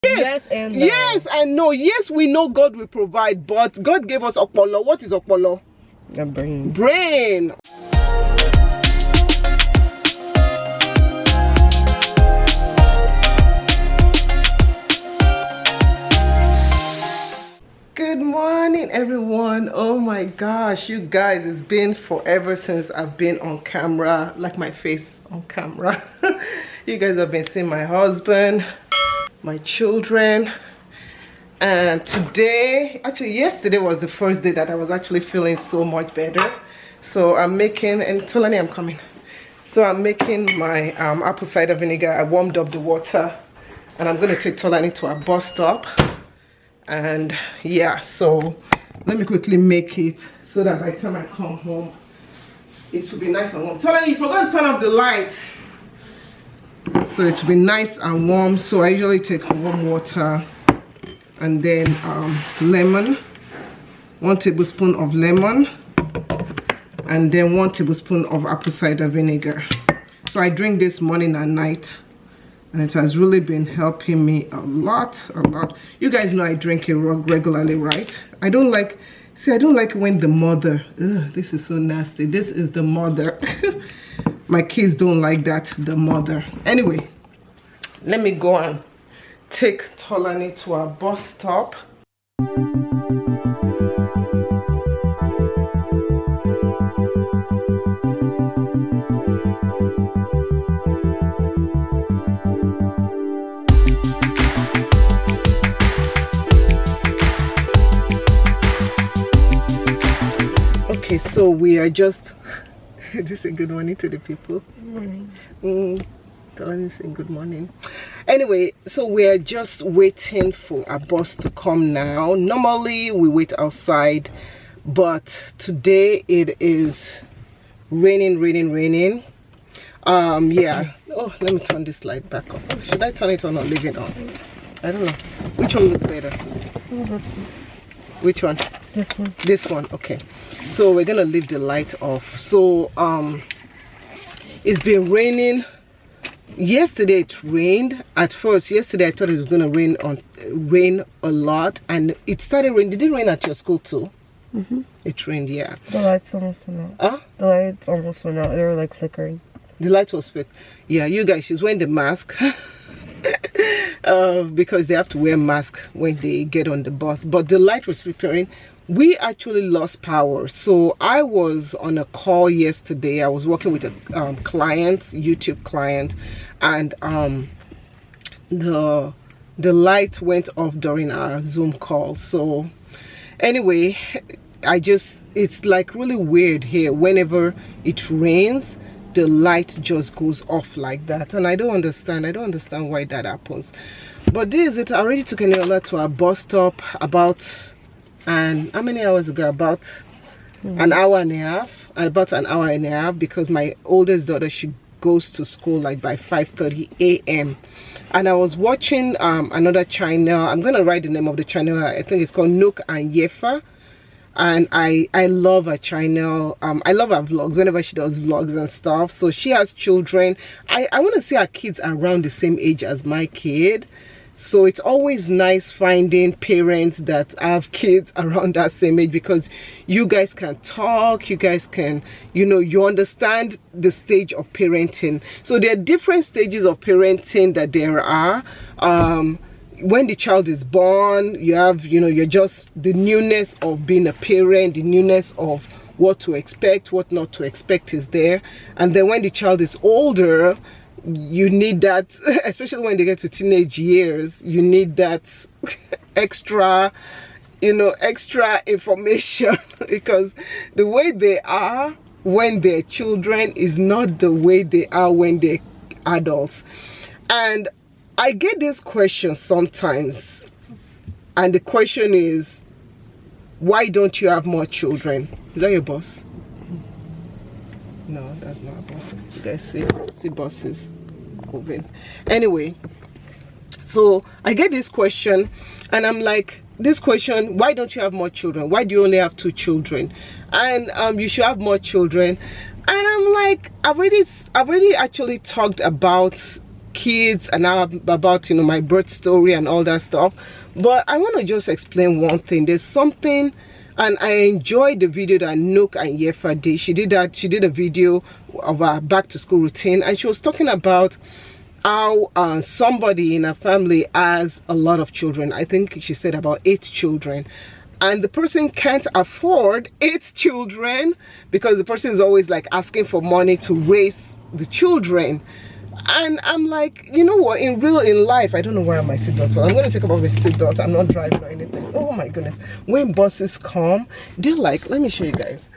Yes and no. Yes and no. Yes, we know God will provide, but God gave us okpolo. What is okpolo? The brain. Brain. Good morning, everyone. Oh my gosh, you guys, it's been forever since I've been on camera, like my face on camera. You guys have been seeing my husband, my children, and today, actually yesterday was the first day that I was actually feeling so much better. So I'm making, and Tolani, I'm coming. So I'm making my apple cider vinegar. I warmed up the water and I'm going to take Tolani to a bus stop. And yeah, so let me quickly make it so that by the time I come home it will be nice and warm. Tolani, you forgot to turn off the light. So it will be nice and warm. So I usually take warm water and then lemon, 1 tablespoon of lemon, and then 1 tablespoon of apple cider vinegar. So I drink this morning and night, and it has really been helping me a lot. You guys know I drink it regularly, right? I don't like when the mother, this is so nasty, this is the mother. My kids don't like that, the mother. Anyway, let me go and take Tolani to our bus stop. Okay, so we are just this is a good morning to the people. Good morning. Tolani saying good morning. Anyway, so we are just waiting for a bus to come now. Normally we wait outside, but today it is raining. Yeah. Oh, let me turn this light back on. Oh, should I turn it on or leave it on? I don't know. Which one looks better? Which one? This one. This one, okay. So we're gonna leave the light off. So it's been raining. Yesterday it rained. At first, yesterday I thought it was gonna rain a lot, and it started raining. Did it rain at your school too? It rained, yeah. The lights almost went out. The lights almost went out. They were like flickering. The light was flickering. Yeah, you guys, she's wearing the mask. Because they have to wear mask when they get on the bus, but the light was flickering. We actually lost power. So I was on a call yesterday. I was working with a client, YouTube client, and the light went off during our Zoom call. So anyway, it's like really weird here. Whenever it rains, the light just goes off like that, and I don't understand why that happens. But this is it. I already took Eniola to our bus stop about, and how many hours ago? About an hour and a half, because my oldest daughter, she goes to school like by 5:30 a.m. and I was watching another channel. I'm gonna write the name of the channel. I think it's called Nook and Yefa. And I love her channel. I love her vlogs whenever she does vlogs and stuff. So she has children. I want to see her kids around the same age as my kid. So it's always nice finding parents that have kids around that same age, because you guys can talk, you guys can, you understand the stage of parenting. So there are different stages of parenting that there are. When the child is born, you have, you're just the newness of being a parent, the newness of what to expect, what not to expect is there. And then when the child is older, you need that, especially when they get to teenage years, you need that extra, extra information, because the way they are when they're children is not the way they are when they're adults. And I get this question sometimes, and the question is, why don't you have more children? Is that your boss? No, that's not a bus. You guys see buses moving. Anyway, so I get this question, and I'm like, this question, why don't you have more children? Why do you only have 2 children? And you should have more children. And I'm like, I've already actually talked about kids and now about, you know, my birth story and all that stuff. But I want to just explain one thing. There's something, and I enjoyed the video that Nook and Yefa did. She did a video of her back to school routine, and she was talking about how somebody in a family has a lot of children. I think she said about 8 children, and the person can't afford 8 children because the person is always like asking for money to raise the children. And I'm like, you know what, in life, I don't know where my seatbelt, so I'm going to take off my seatbelt. I'm not driving or anything. Oh my goodness. When buses come, they're like, let me show you guys.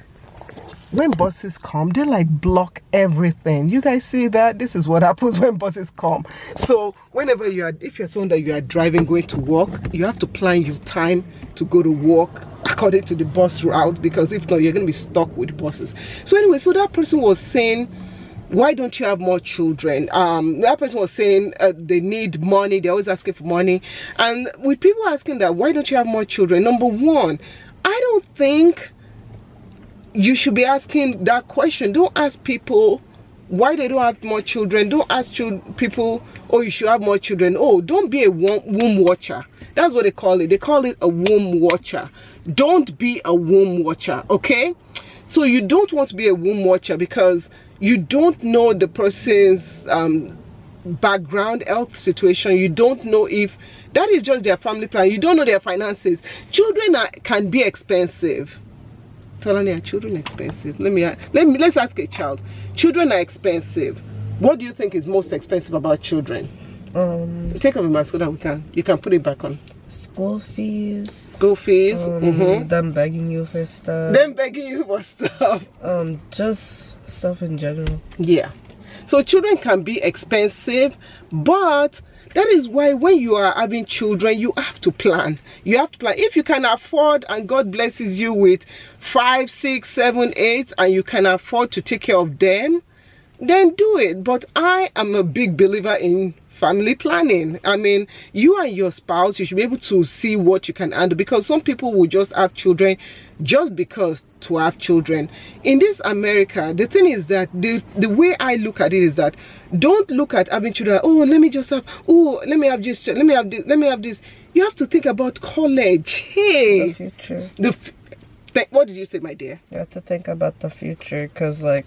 When buses come, they like block everything. You guys see that? This is what happens when buses come. So whenever if you're someone that you are driving, going to work, you have to plan your time to go to work according to the bus route, because if not, you're going to be stuck with buses. So anyway, so that person was saying, why don't you have more children? That person was saying they need money. They're always asking for money. And with people asking that, why don't you have more children? Number one, I don't think you should be asking that question. Don't ask people why they don't have more children. Don't ask people, oh, you should have more children. Oh, don't be a womb watcher. That's what they call it. They call it a womb watcher. Don't be a womb watcher, okay? So you don't want to be a womb watcher because you don't know the person's background, health situation. You don't know if that is just their family plan. You don't know their finances. Children can be expensive. Tolani, are children expensive? Let's ask a child. Children are expensive. What do you think is most expensive about children? Take off your mask so that you can put it back on. School fees. School fees. Them begging you for stuff. Just stuff in general. Yeah. So children can be expensive, but that is why when you are having children, you have to plan. You have to plan. If you can afford, and God blesses you with 5, 6, 7, 8, and you can afford to take care of them, then do it. But I am a big believer in family planning. I mean, you and your spouse, you should be able to see what you can handle, because some people will just have children just because to have children. In this America, the thing is that the way I look at it is that don't look at having children, oh, let me just have, oh, let me have this, let me have this, let me have this. You have to think about college. Hey, the future. What did you say, my dear? You have to think about the future, cause like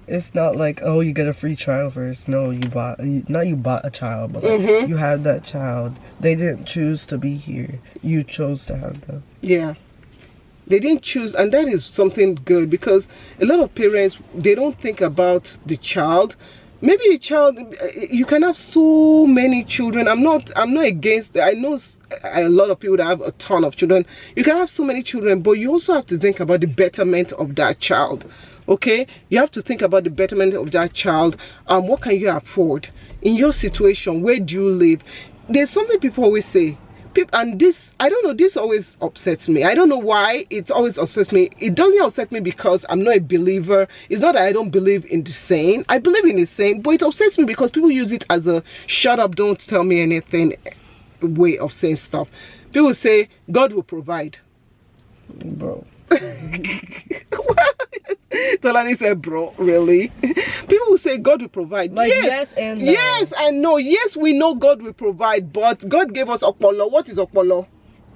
it's not like, oh, you get a free trial first. No, you bought a child, but like, you have that child. They didn't choose to be here. You chose to have them. Yeah. They didn't choose, and that is something good, because a lot of parents, they don't think about the child. Maybe the child, you can have so many children. I'm not against it. I know a lot of people that have a ton of children. You can have so many children, but you also have to think about the betterment of that child. Okay, you have to think about the betterment of that child. What can you afford in your situation? Where do you live? There's something people always say, and this, I don't know, this always upsets me. I don't know why it always upsets me. It doesn't upset me because I'm not a believer. It's not that I don't believe in the saying. I believe in the saying, but it upsets me because people use it as a shut up, don't tell me anything way of saying stuff. People say God will provide. Bro. Tolani said, bro, really? People will say God will provide. Like, yes and no. Yes and no. Yes, we know God will provide, but God gave us okpolo. What is okpolo?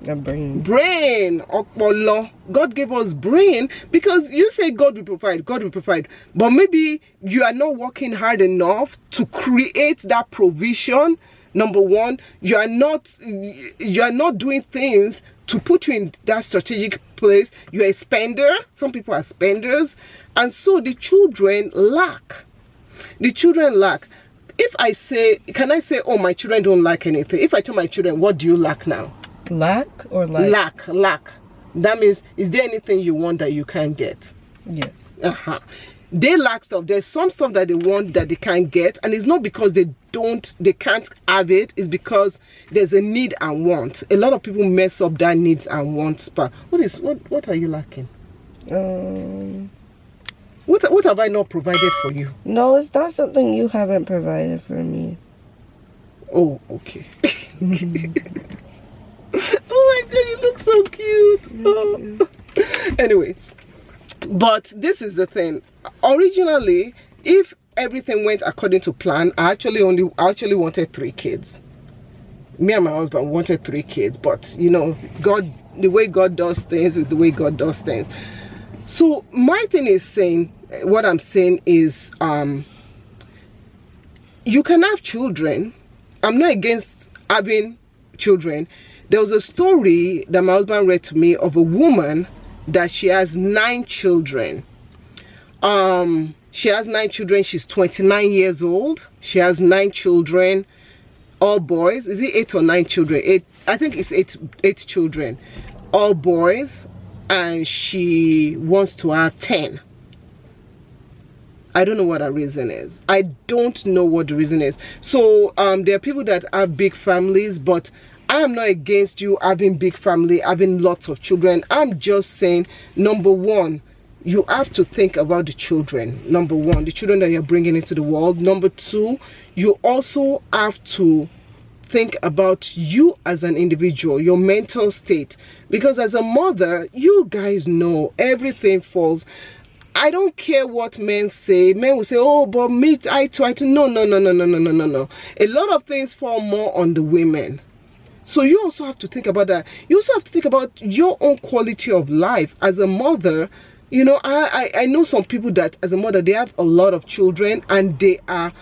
A brain. Brain. Okpolo. God gave us brain, because you say God will provide, but maybe you are not working hard enough to create that provision. Number one, you are not doing things to put you in that strategic place. You're a spender. Some people are spenders, and so the children lack. If I say, can I say, oh, my children don't lack anything? If I tell my children, what do you lack now? Lack or like? Lack. That means, is there anything you want that you can't get? Yes. They lack stuff. There's some stuff that they want that they can't get, and it's not because they can't have it. It's because there's a need and want. A lot of people mess up that needs and wants part. What are you lacking? What have I not provided for you? No, it's not something you haven't provided for me. Oh, okay. Oh my God, you look so cute. Oh. Anyway, but this is the thing. Originally, if everything went according to plan, I actually wanted 3 kids. Me and my husband wanted 3 kids, but you know, God, the way God does things is the way God does things. So my thing is saying, what I'm saying is, you can have children. I'm not against having children. There was a story that my husband read to me of a woman that she has 9 children. She has 9 children. She's 29 years old. She has 9 children, all boys. Is it 8 or 9 children? 8. I think it's 8 children, all boys, and she wants to have 10. I don't know what her reason is. I don't know what the reason is. So there are people that have big families, but I am not against you having big family, having lots of children. I'm just saying, number one, you have to think about the children. Number one, the children that you're bringing into the world. Number two, you also have to think about you as an individual, your mental state. Because as a mother, you guys know everything falls. I don't care what men say. Men will say, oh, but me, I try to. No. A lot of things fall more on the women. So you also have to think about that. You also have to think about your own quality of life as a mother. You know, I know some people that as a mother, they have a lot of children and they are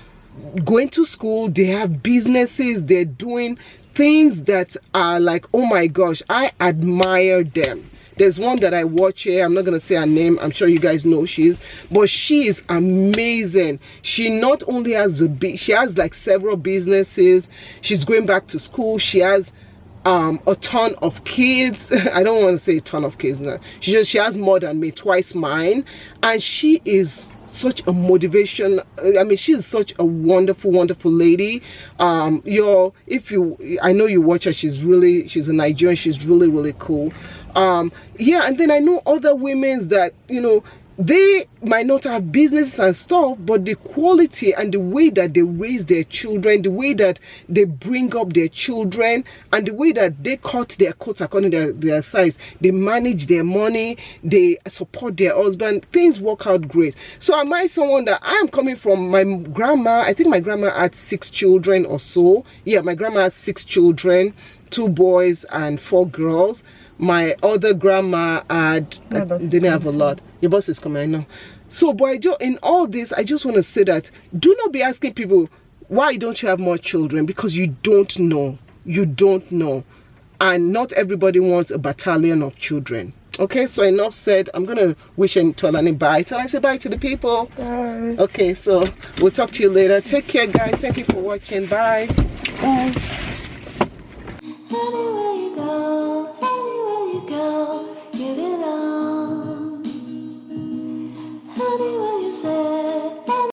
going to school, they have businesses, they're doing things that are like, oh my gosh, I admire them. There's one that I watch here. I'm not going to say her name. I'm sure you guys know but she is amazing. She not only has she has like several businesses. She's going back to school. She has a ton of kids. I don't want to say a ton of kids now. She has more than me, twice mine, and she is such a motivation. I mean, she's such a wonderful lady. I know you watch her. She's a Nigerian. She's really cool. Yeah, and then I know other women that, you know, they might not have businesses and stuff, but the quality and the way that they raise their children, the way that they bring up their children, and the way that they cut their coats according to their size, they manage their money, they support their husband, things work out great. So am I someone that I am coming from my grandma? I think my grandma had 6 children or so. Yeah, my grandma had 6 children, 2 boys and 4 girls. My other grandma didn't have a lot. Your boss is coming, I know. So, but in all this, I just want to say that do not be asking people, why don't you have more children? Because you don't know. You don't know. And not everybody wants a battalion of children. Okay, so enough said. I'm going to wish and tell Annie bye. Tell I say bye to the people. Bye. Okay, so we'll talk to you later. Take care, guys. Thank you for watching. Bye. Bye. Anywhere you go, give it all. Anywhere you say